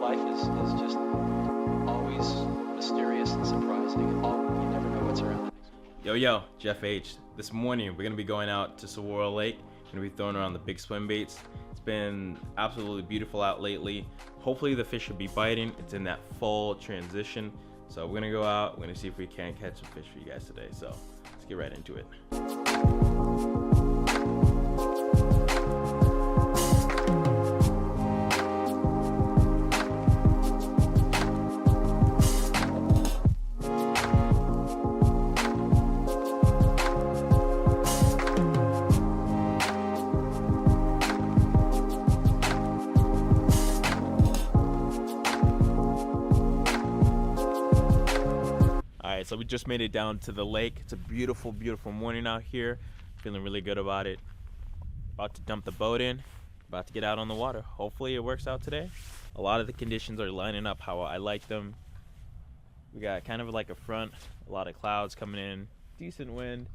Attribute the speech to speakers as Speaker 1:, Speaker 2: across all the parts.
Speaker 1: life is just always mysterious and surprising. You never know what's around the next corner.
Speaker 2: Yo, Jeff H. This morning we're gonna be going out to Saguaro Lake. We're gonna be throwing around the big swim baits. It's been absolutely beautiful out lately. Hopefully the fish should be biting. It's in that fall transition. So we're gonna go out, we're gonna see if we can catch some fish for you guys today. So let's get right into it. Alright, so we just made it down to the lake. It's a beautiful, beautiful morning out here. Feeling really good about it. About to dump the boat in. About to get out on the water. Hopefully it works out today. A lot of the conditions are lining up how I like them. We got kind of like a front, a lot of clouds coming in, decent wind.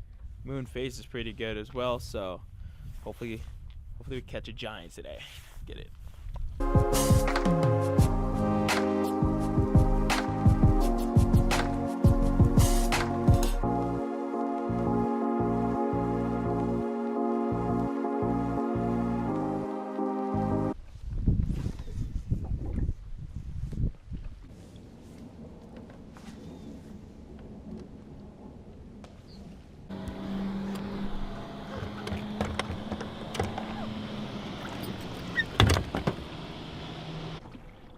Speaker 2: Moon phase is pretty good as well, so hopefully we catch a giant today. Get it.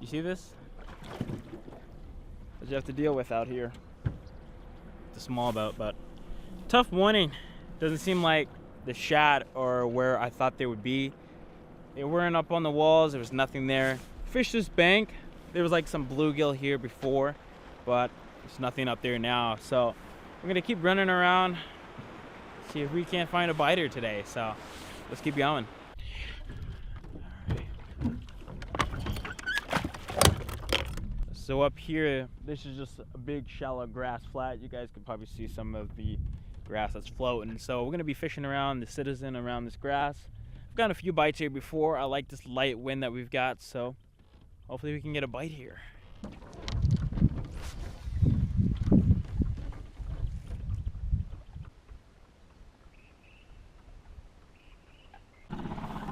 Speaker 2: You see this? What you have to deal with out here. It's a small boat, but tough morning. Doesn't seem like the shad or where I thought they would be. They weren't up on the walls. There was nothing there. Fished this bank. There was like some bluegill here before, but there's nothing up there now. So we're gonna keep running around, see if we can't find a biter today. So let's keep going. So up here, this is just a big shallow grass flat. You guys can probably see some of the grass that's floating. So we're gonna be fishing around the citizen around this grass. I've gotten a few bites here before. I like this light wind that we've got, so hopefully we can get a bite here.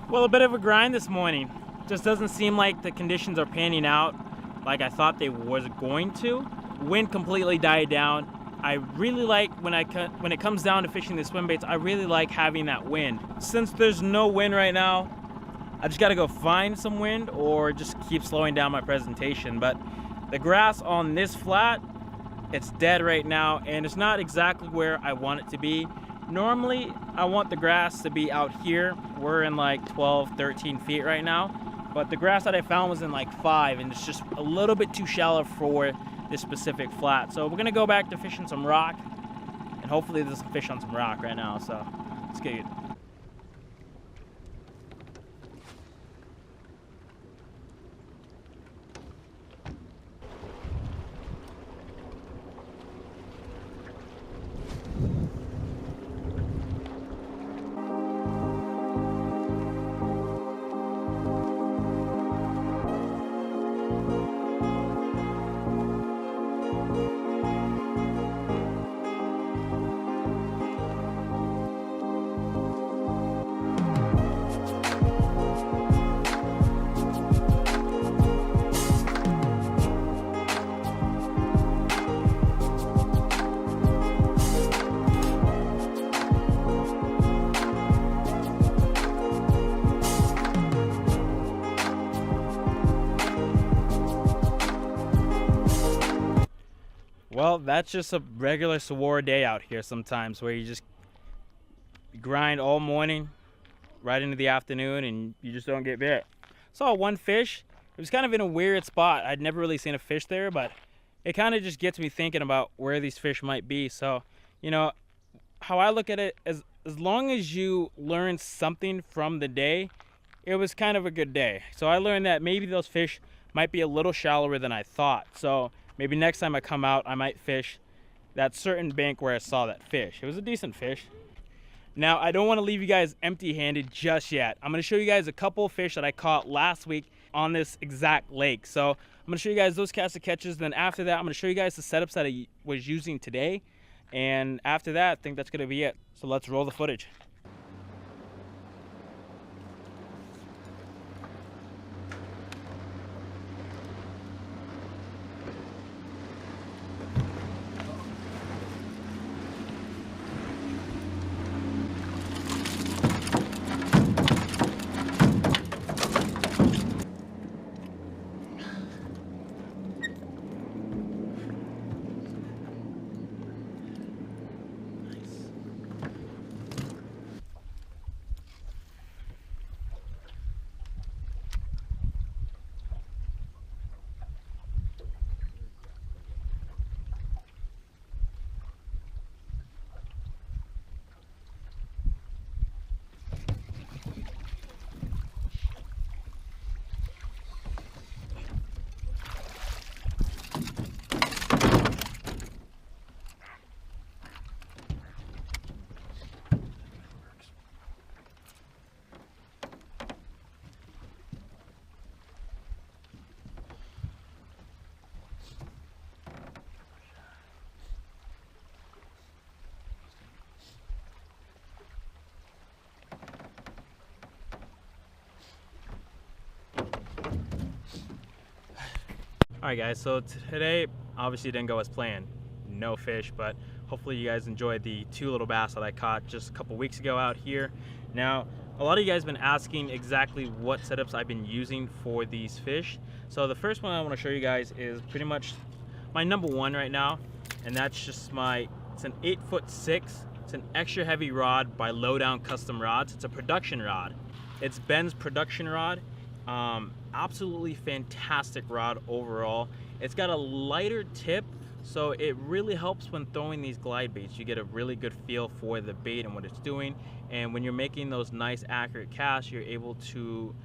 Speaker 2: Well, a bit of a grind this morning. Just doesn't seem like the conditions are panning out like I thought they was going to. Wind completely died down. I really like when it comes down to fishing the swim baits, I really like having that wind. Since there's no wind right now, I just gotta go find some wind or just keep slowing down my presentation. But the grass on this flat, it's dead right now and it's not exactly where I want it to be. Normally, I want the grass to be out here. We're in like 12, 13 feet right now. But the grass that I found was in like 5 and it's just a little bit too shallow for this specific flat. So we're gonna go back to fishing some rock and hopefully there's some fish on some rock right now. So let's get it. Well, that's just a regular Saguaro day out here sometimes where you just grind all morning right into the afternoon and you just don't get bit. Saw one fish. It was kind of in a weird spot. I'd never really seen a fish there, but it kind of just gets me thinking about where these fish might be. So, you know, how I look at it is as long as you learn something from the day, it was kind of a good day. So I learned that maybe those fish might be a little shallower than I thought. So maybe next time I come out, I might fish that certain bank where I saw that fish. It was a decent fish. Now, I don't want to leave you guys empty-handed just yet. I'm going to show you guys a couple of fish that I caught last week on this exact lake. So I'm gonna show you guys those cast and catches. Then after that, I'm gonna show you guys the setups that I was using today. And after that, I think that's gonna be it. So let's roll the footage. Alright guys, so today obviously didn't go as planned. No fish, but hopefully you guys enjoyed the 2 little bass that I caught just a couple weeks ago out here. Now, a lot of you guys have been asking exactly what setups I've been using for these fish. So the first one I want to show you guys is pretty much my number one right now, and that's just it's an 8'6". It's an extra heavy rod by Lowdown Custom Rods. It's a production rod. It's Ben's production rod. Absolutely fantastic rod overall. It's got a lighter tip, so it really helps when throwing these glide baits. You get a really good feel for the bait and what it's doing, and when you're making those nice accurate casts, you're able to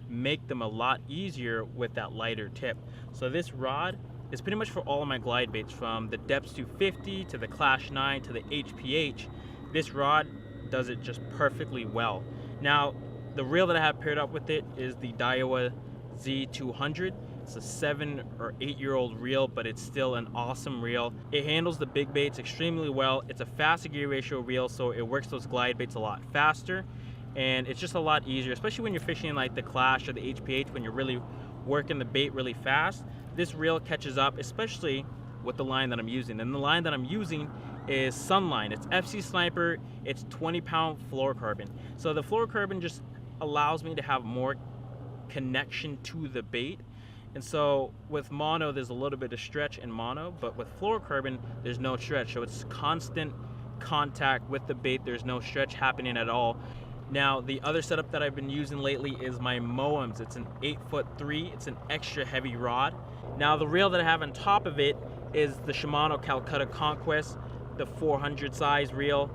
Speaker 2: make them a lot easier with that lighter tip. So this rod is pretty much for all of my glide baits, from the Depths 250 to the Clash 9 to the HPH. This rod does it just perfectly well. Now, the reel that I have paired up with it is the Daiwa Z200. It's a 7 or 8 year old reel, but it's still an awesome reel. It handles the big baits extremely well. It's a faster gear ratio reel, so it works those glide baits a lot faster, and it's just a lot easier, especially when you're fishing like the Clash or the HPH, when you're really working the bait really fast. This reel catches up, especially with the line that I'm using. And the line that I'm using is Sunline. It's FC Sniper. It's 20-pound fluorocarbon. So the fluorocarbon just allows me to have more connection to the bait. And so with mono, there's a little bit of stretch in mono, but with fluorocarbon, there's no stretch. So it's constant contact with the bait. There's no stretch happening at all. Now, the other setup that I've been using lately is my Moems. It's an 8'3". It's an extra heavy rod. Now, the reel that I have on top of it is the Shimano Calcutta Conquest, the 400 size reel.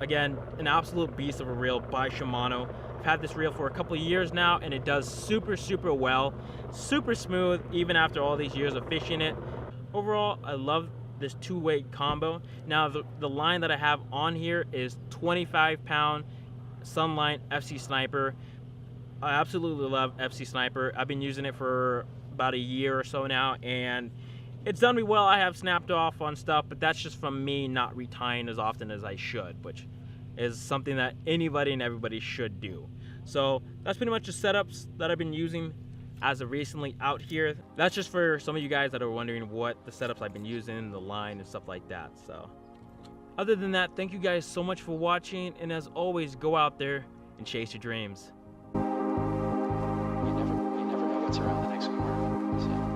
Speaker 2: Again, an absolute beast of a reel by Shimano. I've had this reel for a couple of years now, and it does super well, super smooth, even after all these years of fishing it. Overall, I love this 2-weight combo. Now, the line that I have on here is 25-pound Sunline FC Sniper. I absolutely love FC Sniper. I've been using it for about a year or so now, and it's done me well. I have snapped off on stuff, but that's just from me not retying as often as I should, which is something that anybody and everybody should do. So that's pretty much the setups that I've been using as of recently out here. That's just for some of you guys that are wondering what the setups I've been using, the line and stuff like that. So other than that, thank you guys so much for watching, and as always, go out there and chase your dreams.
Speaker 1: You never know what's around the next corner. So.